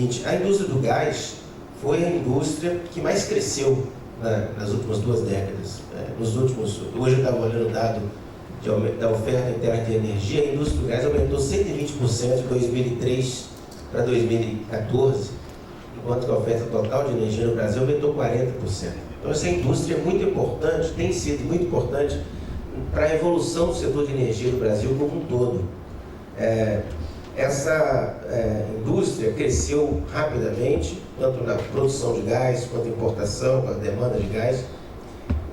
seguinte: a indústria do gás foi a indústria que mais cresceu nas últimas 2 décadas. Hoje eu estava olhando o dado da oferta interna de energia, a indústria do gás aumentou 120% de 2003 para 2014, enquanto que a oferta total de energia no Brasil aumentou 40%. Então essa indústria é muito importante, tem sido muito importante para a evolução do setor de energia do Brasil como um todo. Essa indústria cresceu rapidamente, tanto na produção de gás, quanto na importação, quanto na demanda de gás,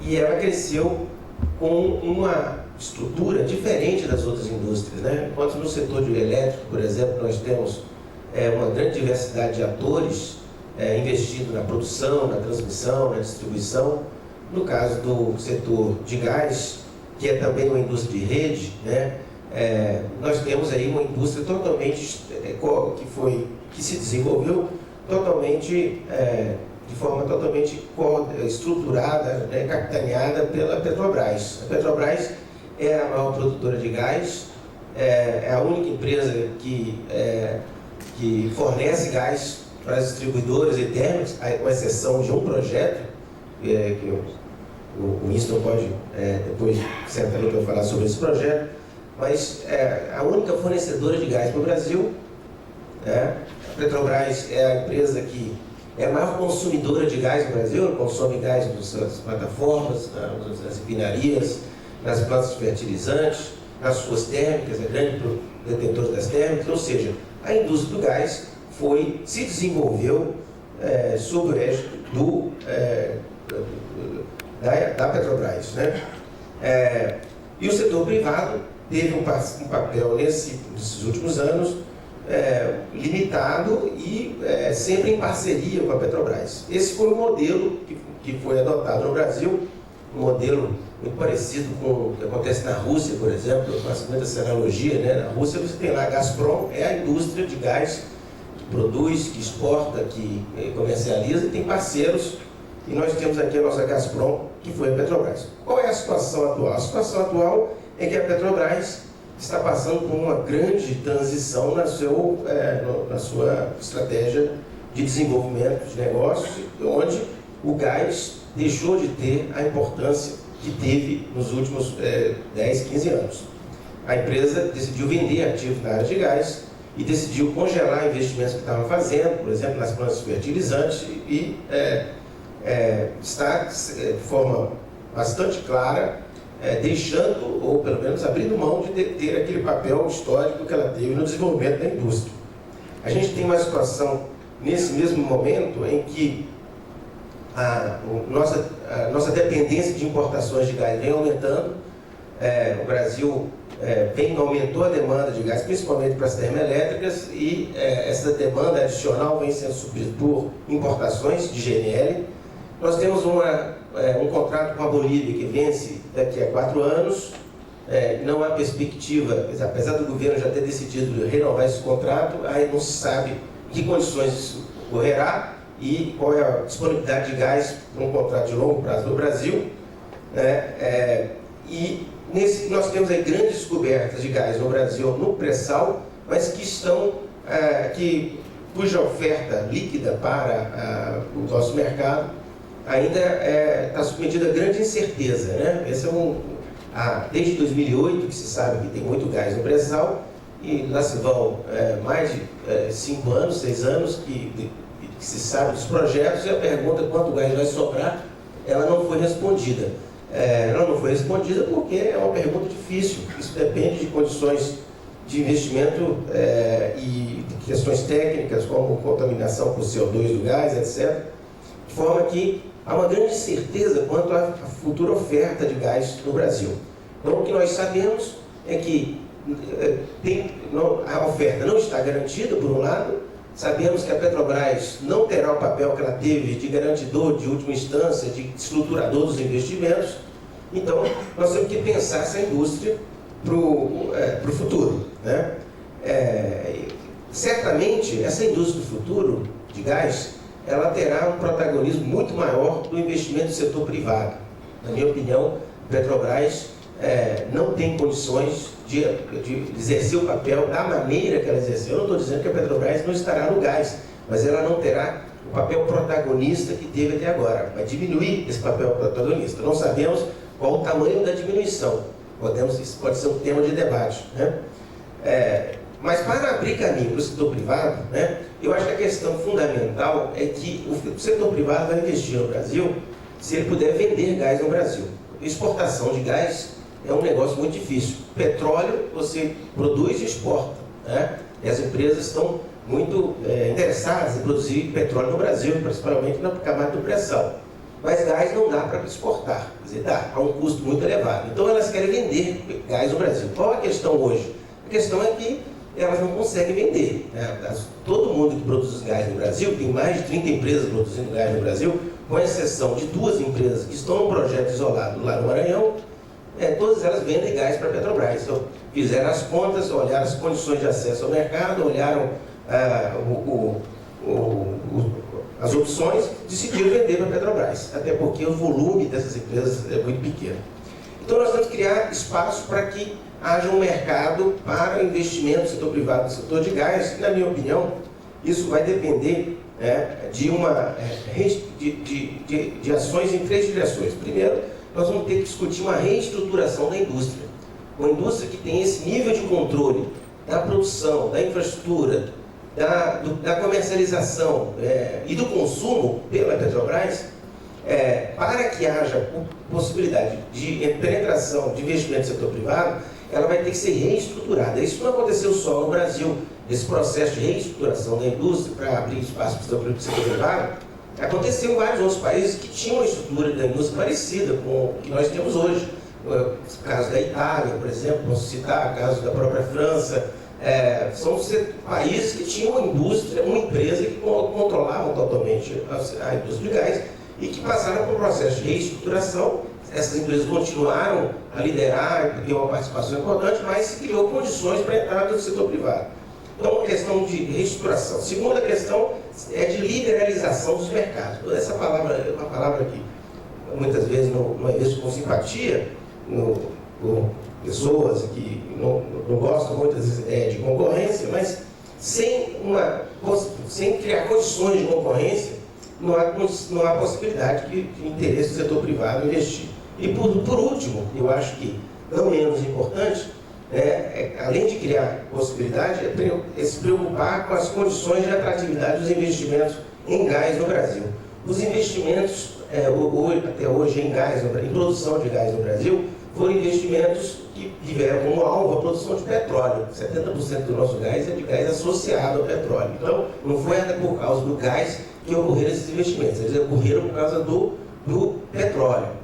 e ela cresceu com uma estrutura diferente das outras indústrias, né? Enquanto no setor de elétrico, por exemplo, nós temos uma grande diversidade de atores investindo na produção, na transmissão, na distribuição. No caso do setor de gás, que é também uma indústria de rede, né? Nós temos aí uma indústria totalmente que se desenvolveu totalmente de forma totalmente estruturada, né, capitaneada pela Petrobras. A Petrobras é a maior produtora de gás, é a única empresa que fornece gás para as distribuidoras e térmicas, com exceção de um projeto, que o Winston pode depois sentar para falar sobre esse projeto, mas é a única fornecedora de gás para o Brasil. A Petrobras é a empresa que é a maior consumidora de gás no Brasil, ela consome gás nas plataformas, nas refinarias, nas plantas de fertilizantes, nas suas térmicas, é grande detentora das térmicas, ou seja, a indústria do gás se desenvolveu sob o égide da Petrobras, né? E o setor privado teve um papel nesses últimos anos limitado e sempre em parceria com a Petrobras. Esse foi o modelo que foi adotado no Brasil, um modelo muito parecido com o que acontece na Rússia, por exemplo. Eu faço muita essa analogia, né? Na Rússia você tem lá a Gazprom, é a indústria de gás que produz, que exporta, que comercializa, e tem parceiros, e nós temos aqui a nossa Gazprom, que foi a Petrobras. Qual é a situação atual? A situação atual é que a Petrobras está passando por uma grande transição na sua estratégia de desenvolvimento de negócios, onde o gás deixou de ter a importância que teve nos últimos 10, 15 anos. A empresa decidiu vender ativos na área de gás e decidiu congelar investimentos que estava fazendo, por exemplo, nas plantas de fertilizantes, e está de forma bastante clara deixando, ou pelo menos abrindo mão de ter aquele papel histórico que ela teve no desenvolvimento da indústria. A gente tem uma situação nesse mesmo momento em que a nossa dependência de importações de gás vem aumentando. O Brasil aumentou a demanda de gás, principalmente para as termoelétricas, e essa demanda adicional vem sendo suprida por importações de GNL. Nós temos um contrato com a Bolívia que vence daqui a 4 anos. Não há perspectiva, apesar do governo já ter decidido renovar esse contrato, aí não se sabe em que condições isso ocorrerá e qual é a disponibilidade de gás para um contrato de longo prazo no Brasil. Nós temos aí grandes descobertas de gás no Brasil no pré-sal, mas cuja oferta líquida para o nosso mercado ainda está submetida a grande incerteza, né? Esse desde 2008 que se sabe que tem muito gás no pré-sal, e lá se vão mais de 5 anos, 6 anos que se sabe dos projetos, e a pergunta quanto gás vai sobrar, ela não foi respondida. Ela não foi respondida porque é uma pergunta difícil. Isso depende de condições de investimento e de questões técnicas, como contaminação por CO2 do gás, etc. De forma que há uma grande incerteza quanto à futura oferta de gás no Brasil. Então, o que nós sabemos é que a oferta não está garantida, por um lado. Sabemos que a Petrobras não terá o papel que ela teve de garantidor de última instância, de estruturador dos investimentos. Então, nós temos que pensar essa indústria para o futuro, né? Certamente, essa indústria do futuro de gás, ela terá um protagonismo muito maior do investimento do setor privado. Na minha opinião, a Petrobras não tem condições de exercer o papel da maneira que ela exerceu. Eu não estou dizendo que a Petrobras não estará no gás, mas ela não terá o papel protagonista que teve até agora. Vai diminuir esse papel protagonista. Não sabemos qual o tamanho da diminuição. Isso pode ser um tema de debate, né? Mas para abrir caminho para o setor privado, né, eu acho que a questão fundamental é que o setor privado vai investir no Brasil se ele puder vender gás no Brasil. Exportação de gás é um negócio muito difícil. Petróleo você produz e exporta, né? E as empresas estão muito interessadas em produzir petróleo no Brasil, principalmente na camada de pressão. Mas gás não dá para exportar, quer dizer, dá a um custo muito elevado. Então elas querem vender gás no Brasil. Qual a questão hoje? A questão é que elas não conseguem vender, né? Todo mundo que produz gás no Brasil, tem mais de 30 empresas produzindo gás no Brasil, com exceção de 2 empresas que estão num projeto isolado lá no Maranhão, todas elas vendem gás para a Petrobras. Então, fizeram as contas, olharam as condições de acesso ao mercado, olharam as opções, decidiram vender para a Petrobras, até porque o volume dessas empresas é muito pequeno. Então nós temos que criar espaço para que haja um mercado para investimento no setor privado, no setor de gás, e na minha opinião, isso vai depender de ações em 3 direções. Primeiro, nós vamos ter que discutir uma reestruturação da indústria. Uma indústria que tem esse nível de controle da produção, da infraestrutura, da comercialização e do consumo pela Petrobras, para que haja possibilidade de penetração de investimento no setor privado, ela vai ter que ser reestruturada. Isso não aconteceu só no Brasil. Esse processo de reestruturação da indústria para abrir espaço para o setor privado aconteceu em vários outros países que tinham uma estrutura da indústria parecida com o que nós temos hoje. O caso da Itália, por exemplo, posso citar o caso da própria França. São países que tinham uma indústria, uma empresa que controlavam totalmente a indústria de gás e que passaram por um processo de reestruturação. Essas empresas continuaram a liderar, ter uma participação importante, mas se criou condições para a entrada do setor privado. Então, uma questão de reestruturação. Segunda questão é de liberalização dos mercados. Essa palavra é uma palavra que muitas vezes não é vista com simpatia por pessoas que não gostam muitas vezes de concorrência, mas sem criar condições de concorrência, não há possibilidade de interesse do setor privado investir. E por último, eu acho que não menos importante, além de criar possibilidade, é se preocupar com as condições de atratividade dos investimentos em gás no Brasil. Os investimentos até hoje em gás, em produção de gás no Brasil, foram investimentos que tiveram como alvo a produção de petróleo. 70% do nosso gás é de gás associado ao petróleo. Então, não foi até por causa do gás que ocorreram esses investimentos, eles ocorreram por causa do petróleo.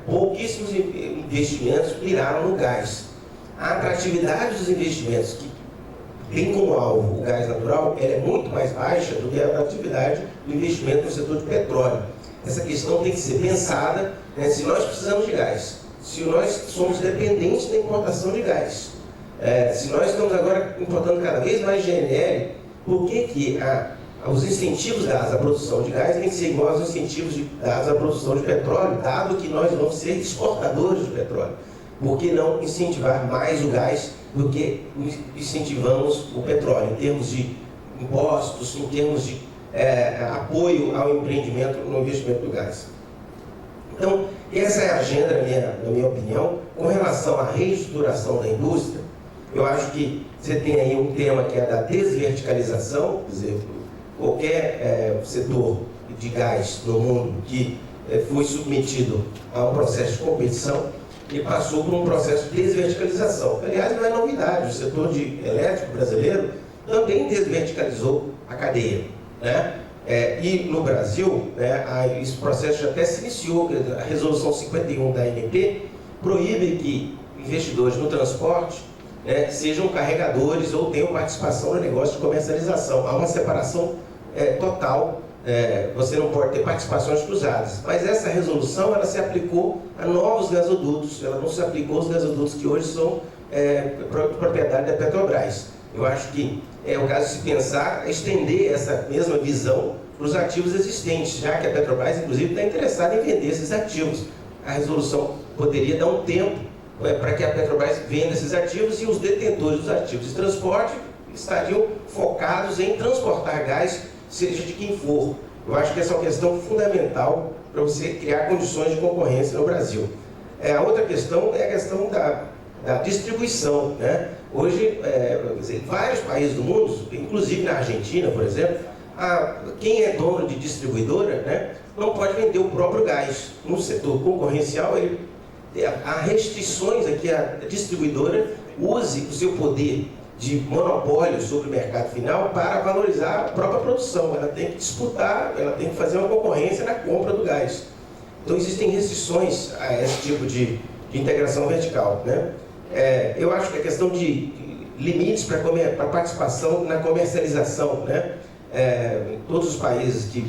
Pouquíssimos investimentos viraram no gás. A atratividade dos investimentos que tem como alvo o gás natural, ela é muito mais baixa do que a atratividade do investimento no setor de petróleo. Essa questão tem que ser pensada, se nós precisamos de gás, se nós somos dependentes da importação de gás, se nós estamos agora importando cada vez mais GNL, por que os incentivos dados à produção de gás têm que ser iguais aos incentivos dados à produção de petróleo, dado que nós vamos ser exportadores de petróleo? Por que não incentivar mais o gás do que incentivamos o petróleo, em termos de impostos, em termos de apoio ao empreendimento, no investimento do gás? Então, essa é a agenda, na minha opinião. Com relação à reestruturação da indústria, eu acho que você tem aí um tema que é da desverticalização, quer dizer, qualquer setor de gás no mundo que foi submetido a um processo de competição e passou por um processo de desverticalização. Aliás, não é novidade, o setor elétrico brasileiro também desverticalizou a cadeia, né? E no Brasil, esse processo já até se iniciou. A resolução 51 da ANP proíbe que investidores no transporte sejam carregadores ou tenham participação no negócio de comercialização. Há uma separação total, você não pode ter participações cruzadas. Mas essa resolução ela se aplicou a novos gasodutos, ela não se aplicou aos gasodutos que hoje são propriedade da Petrobras. Eu acho que é o caso de se pensar estender essa mesma visão para os ativos existentes, já que a Petrobras, inclusive, está interessada em vender esses ativos. A resolução poderia dar um tempo para que a Petrobras venda esses ativos e os detentores dos ativos de transporte estariam focados em transportar gás seja de quem for. Eu acho que essa é uma questão fundamental para você criar condições de concorrência no Brasil. A outra questão é a questão da distribuição, né? Hoje, em vários países do mundo, inclusive na Argentina, por exemplo, quem é dono de distribuidora, né, não pode vender o próprio gás. No setor concorrencial, há restrições a que a distribuidora use o seu poder de monopólio sobre o mercado final para valorizar a própria produção. Ela tem que disputar, ela tem que fazer uma concorrência na compra do gás. Então existem restrições a esse tipo de integração vertical, né? Eu acho que a questão de limites para a participação na comercialização, né? Todos os países que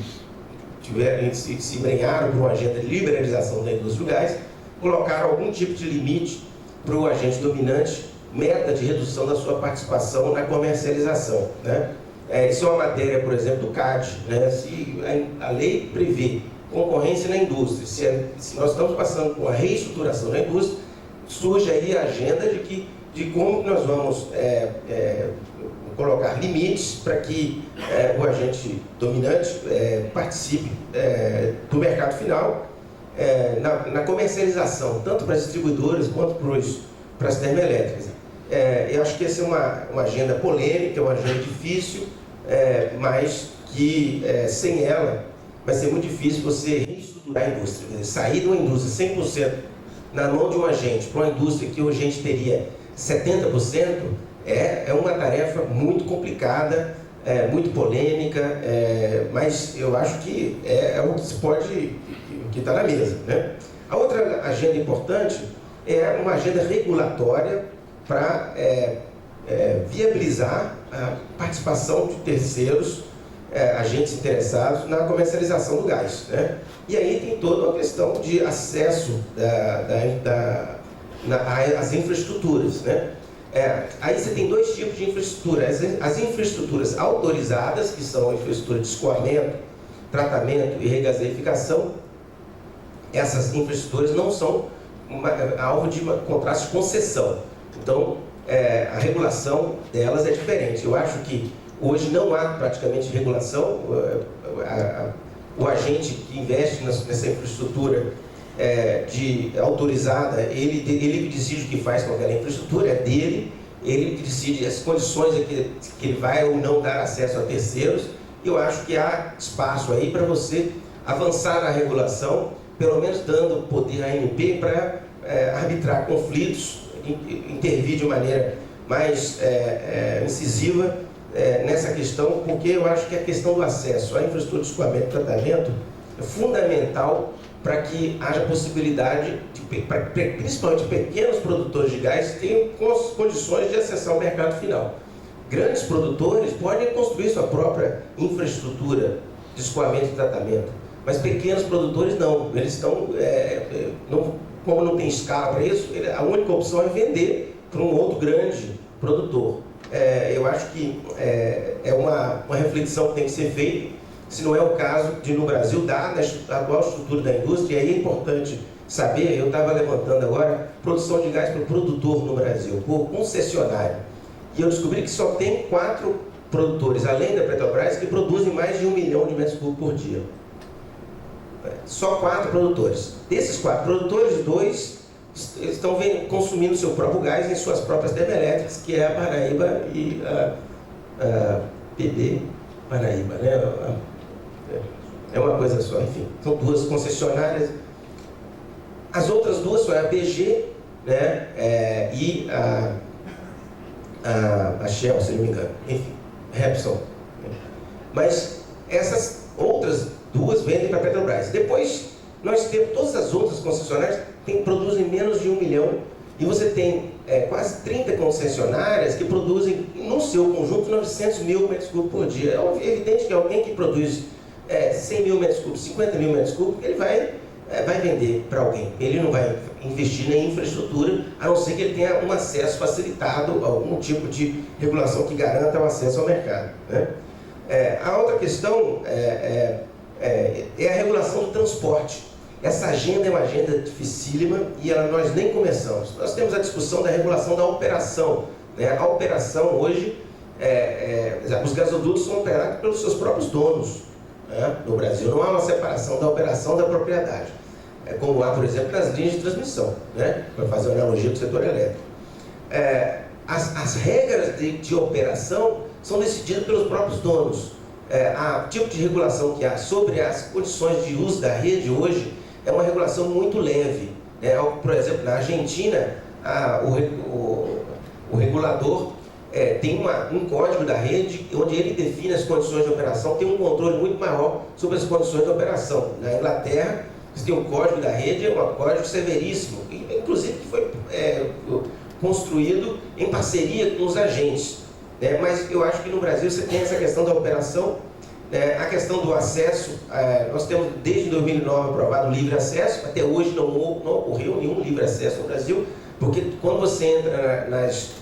se embrenharam por uma agenda de liberalização da indústria do gás colocaram algum tipo de limite para o agente dominante, meta de redução da sua participação na comercialização, né? Isso é uma matéria, por exemplo, do CAD, né? Se a lei prevê concorrência na indústria, se nós estamos passando por uma reestruturação da indústria, surge aí a agenda de como nós vamos colocar limites para que o agente dominante participe do mercado final na comercialização, tanto para as distribuidoras quanto para as termoelétricas. Eu acho que essa é uma agenda polêmica, uma agenda difícil, mas que sem ela vai ser muito difícil você reestruturar a indústria. Sair de uma indústria 100% na mão de um agente para uma indústria que o agente teria 70%, é uma tarefa muito complicada, muito polêmica, mas eu acho que é o que se pode, que está na mesa, né? A outra agenda importante é uma agenda regulatória para viabilizar a participação de terceiros, agentes interessados na comercialização do gás, né? E aí tem toda uma questão de acesso às infraestruturas, né? Aí você tem dois tipos de infraestrutura: as infraestruturas autorizadas, que são a infraestrutura de escoamento, tratamento e regaseificação. Essas infraestruturas não são alvo de contratos de concessão, então a regulação delas é diferente. Eu acho que hoje não há praticamente regulação. O agente que investe nessa infraestrutura autorizada, ele decide o que faz com aquela infraestrutura, é dele, ele que decide as condições em que ele vai ou não dar acesso a terceiros. Eu acho que há espaço aí para você avançar na regulação, pelo menos dando poder à ANP para arbitrar conflitos, intervir de maneira mais incisiva nessa questão, porque eu acho que a questão do acesso à infraestrutura de escoamento e tratamento é fundamental para que haja possibilidade, principalmente pequenos produtores de gás, tenham condições de acessar o mercado final. Grandes produtores podem construir sua própria infraestrutura de escoamento e tratamento, mas pequenos produtores não. Eles estão, como não tem escala para isso, a única opção é vender para um outro grande produtor. Eu acho que é uma reflexão que tem que ser feita, se não é o caso de, no Brasil, dada a atual estrutura da indústria. E aí é importante saber, eu estava levantando agora, produção de gás para o produtor no Brasil, por concessionário. E eu descobri que só tem 4 produtores, além da Petrobras, que produzem mais de 1 milhão de metros cúbicos por dia. Só 4 produtores. Desses 4 produtores, 2 estão consumindo seu próprio gás em suas próprias termoelétricas, que é a Paraíba e a PD Paraíba, né? É uma coisa só, enfim. São 2 concessionárias. As outras 2 são a BG, né? E a Shell, se não me engano. Enfim, Repsol. Mas essas outras 2 vendem para a Petrobras. Depois, nós temos todas as outras concessionárias que produzem menos de 1 milhão. E você tem quase 30 concessionárias que produzem, no seu conjunto, 900 mil metros cúbicos por dia. É evidente que alguém que produz 100 mil metros cúbicos, 50 mil metros cúbicos, ele vai vender para alguém. Ele não vai investir em infraestrutura, a não ser que ele tenha um acesso facilitado, algum tipo de regulação que garanta o acesso ao mercado, né? A outra questão é a regulação do transporte. Essa agenda é uma agenda dificílima e nós nem começamos. Nós temos a discussão da regulação da operação, né? A operação hoje os gasodutos são operados pelos seus próprios donos, né, no Brasil. Não há uma separação da operação da propriedade, como há, por exemplo, nas linhas de transmissão, né, para fazer uma analogia com o setor elétrico. As regras de operação são decididas pelos próprios donos. O tipo de regulação que há sobre as condições de uso da rede hoje é uma regulação muito leve. Por exemplo, na Argentina, o regulador tem um código da rede onde ele define as condições de operação, tem um controle muito maior sobre as condições de operação. Na Inglaterra, você tem um código da rede, é um código severíssimo, inclusive que foi construído em parceria com os agentes. Mas eu acho que no Brasil você tem essa questão da operação, a questão do acesso. Nós temos desde 2009 aprovado o livre acesso, até hoje não ocorreu nenhum livre acesso no Brasil, porque quando você entra nas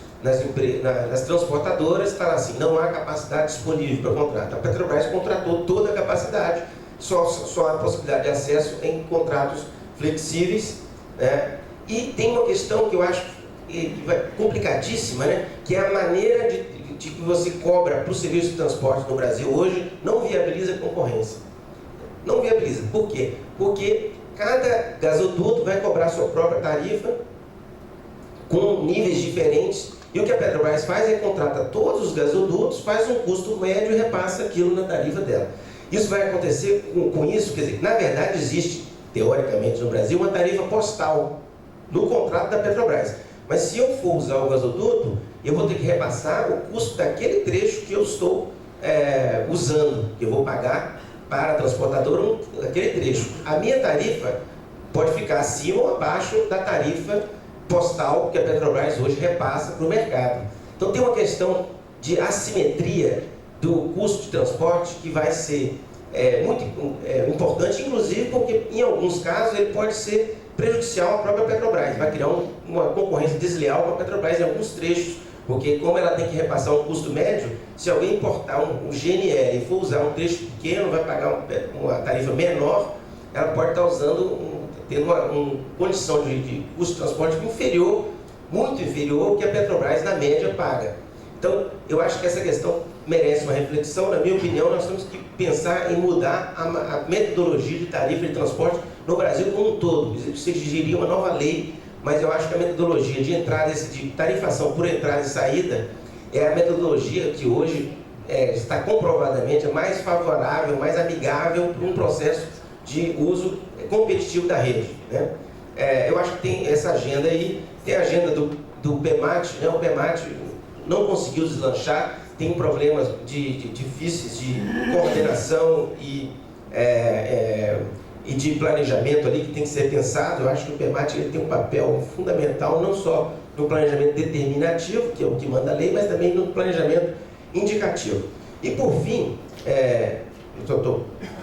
transportadoras, está lá assim, não há capacidade disponível para contrato. A Petrobras contratou toda a capacidade, só há possibilidade de acesso em contratos flexíveis, e tem uma questão que eu acho complicadíssima, que é a maneira de que você cobra para o serviço de transporte no Brasil hoje não viabiliza a concorrência. Não viabiliza. Por quê? Porque cada gasoduto vai cobrar sua própria tarifa com níveis diferentes, e o que a Petrobras faz é contrata todos os gasodutos, faz um custo médio e repassa aquilo na tarifa dela. Isso vai acontecer com isso, quer dizer, na verdade existe, teoricamente no Brasil, uma tarifa postal no contrato da Petrobras. Mas se eu for usar o gasoduto, eu vou ter que repassar o custo daquele trecho que eu estou usando, que eu vou pagar para a transportadora aquele trecho. A minha tarifa pode ficar acima ou abaixo da tarifa postal que a Petrobras hoje repassa para o mercado. Então tem uma questão de assimetria do custo de transporte que vai ser muito importante, inclusive porque em alguns casos ele pode ser prejudicial à própria Petrobras, vai criar uma concorrência desleal com a Petrobras em alguns trechos, porque como ela tem que repassar um custo médio, se alguém importar um GNL e for usar um trecho pequeno, vai pagar uma tarifa menor, ela pode estar tendo uma condição de custo de transporte inferior, muito inferior ao que a Petrobras na média paga. Então, eu acho que essa questão merece uma reflexão. Na minha opinião, nós temos que pensar em mudar a metodologia de tarifa de transporte no Brasil como um todo. Isso exigiria uma nova lei, mas eu acho que a metodologia de entrada, de tarifação por entrada e saída, é a metodologia que hoje está comprovadamente mais favorável, mais amigável para um processo de uso competitivo da rede, né? Eu acho que tem essa agenda aí, tem a agenda do PEMAT, né? O PEMAT não conseguiu deslanchar, tem problemas difíceis de coordenação e de planejamento ali que tem que ser pensado. Eu acho que o PEMAT ele tem um papel fundamental, não só no planejamento determinativo, que é o que manda a lei, mas também no planejamento indicativo. E por fim,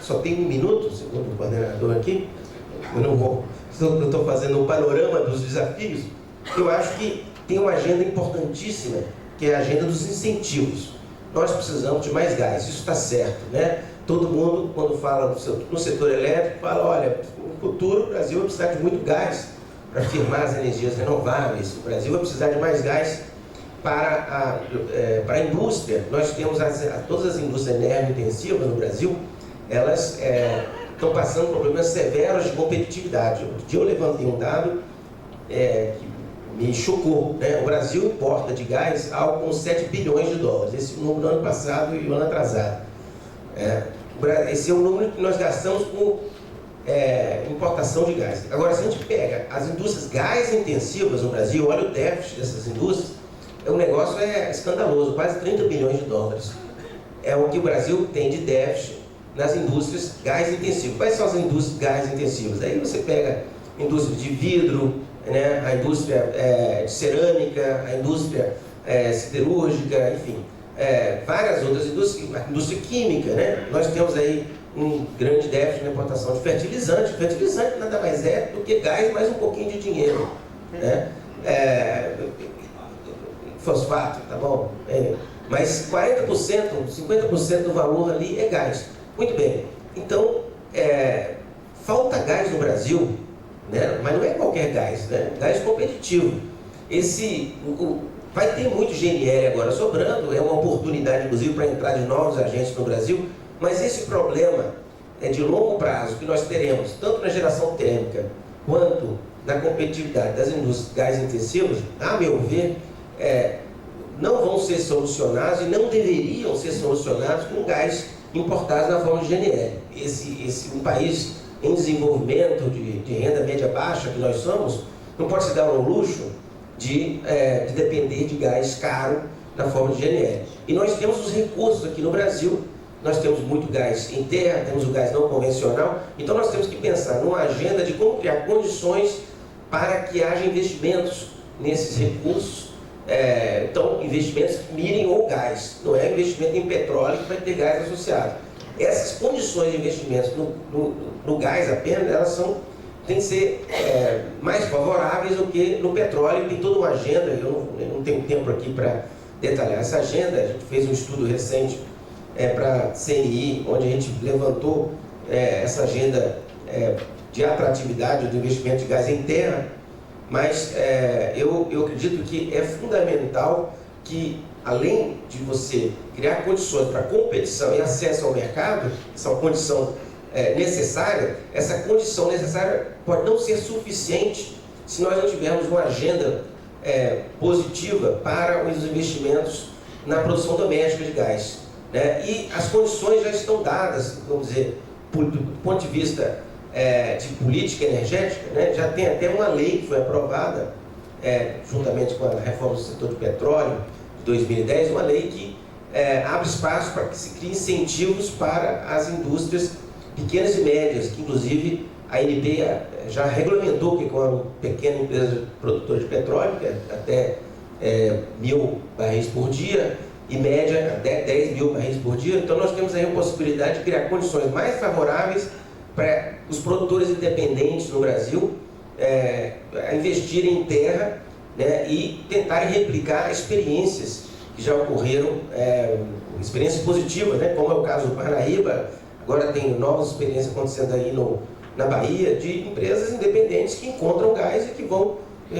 só tenho 1 minuto, segundo o coordenador aqui, eu estou fazendo um panorama dos desafios. Eu acho que tem uma agenda importantíssima, que é a agenda dos incentivos. Nós precisamos de mais gás, isso está certo, né? Todo mundo, quando fala no setor elétrico, fala, olha, no futuro o Brasil vai precisar de muito gás para firmar as energias renováveis, o Brasil vai precisar de mais gás para a indústria. Nós temos todas as indústrias energo-intensivas no Brasil, elas estão passando problemas severos de competitividade. Outro dia eu levantei um dado que me chocou, né? O Brasil importa de gás algo como 7 bilhões de dólares, esse é o número do ano passado e o ano atrasado. Esse é o número que nós gastamos com importação de gás. Agora, se a gente pega as indústrias gás intensivas no Brasil, olha o déficit dessas indústrias, o negócio é escandaloso, quase 30 bilhões de dólares. É o que o Brasil tem de déficit nas indústrias gás intensivas. Quais são as indústrias gás intensivas? Aí você pega a indústria de vidro, né, a indústria de cerâmica, a indústria siderúrgica, enfim, várias outras indústrias, a indústria química, né? Nós temos aí um grande déficit na importação de fertilizante. Fertilizante nada mais é do que gás mais um pouquinho de dinheiro, né? Fosfato, tá bom? Mas 40%, 50% do valor ali é gás. Muito bem. Então, falta gás no Brasil, né? Mas não é qualquer gás, né? Gás competitivo. Vai ter muito GNL agora sobrando, é uma oportunidade, inclusive, para entrar de novos agentes no Brasil, mas esse problema de longo prazo que nós teremos, tanto na geração térmica, quanto na competitividade das indústrias de gás intensivos, a meu ver, não vão ser solucionados e não deveriam ser solucionados com gás importado na forma de GNL. Um país em desenvolvimento de renda média baixa que nós somos, não pode se dar ao luxo de depender de gás caro na forma de GNL. E nós temos os recursos aqui no Brasil, nós temos muito gás em terra, temos o gás não convencional, então nós temos que pensar numa agenda de como criar condições para que haja investimentos nesses recursos, então investimentos que mirem o gás, não é investimento em petróleo que vai ter gás associado. Essas condições de investimentos no gás apenas, elas têm que ser mais favoráveis do que no petróleo. Tem toda uma agenda, eu não tenho tempo aqui para detalhar essa agenda. A gente fez um estudo recente para a CNI, onde a gente levantou essa agenda de atratividade do investimento de gás em terra, mas eu acredito que é fundamental que, além de você criar condições para competição e acesso ao mercado, essa é uma condição necessária, essa condição necessária pode não ser suficiente se nós não tivermos uma agenda positiva para os investimentos na produção doméstica de gás, né? E as condições já estão dadas, vamos dizer, do ponto de vista de política energética, né? Já tem até uma lei que foi aprovada, juntamente com a reforma do setor de petróleo de 2010, uma lei que abre espaço para que se crie incentivos para as indústrias pequenas e médias, que inclusive a ANP já regulamentou que com uma pequena empresa produtora de petróleo, que é até 1.000 barris por dia, e média até 10.000 barris por dia. Então nós temos aí a possibilidade de criar condições mais favoráveis para os produtores independentes no Brasil a investirem em terra, né, e tentarem replicar experiências que já ocorreram, experiências positivas, né, como é o caso do Parnaíba. Agora tem novas experiências acontecendo aí na Bahia, de empresas independentes que encontram gás e que vão,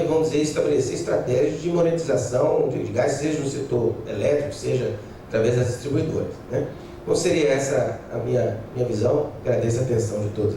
vamos dizer, estabelecer estratégias de monetização de gás, seja no setor elétrico, seja através das distribuidoras, né? Então seria essa a minha visão. Agradeço a atenção de todos.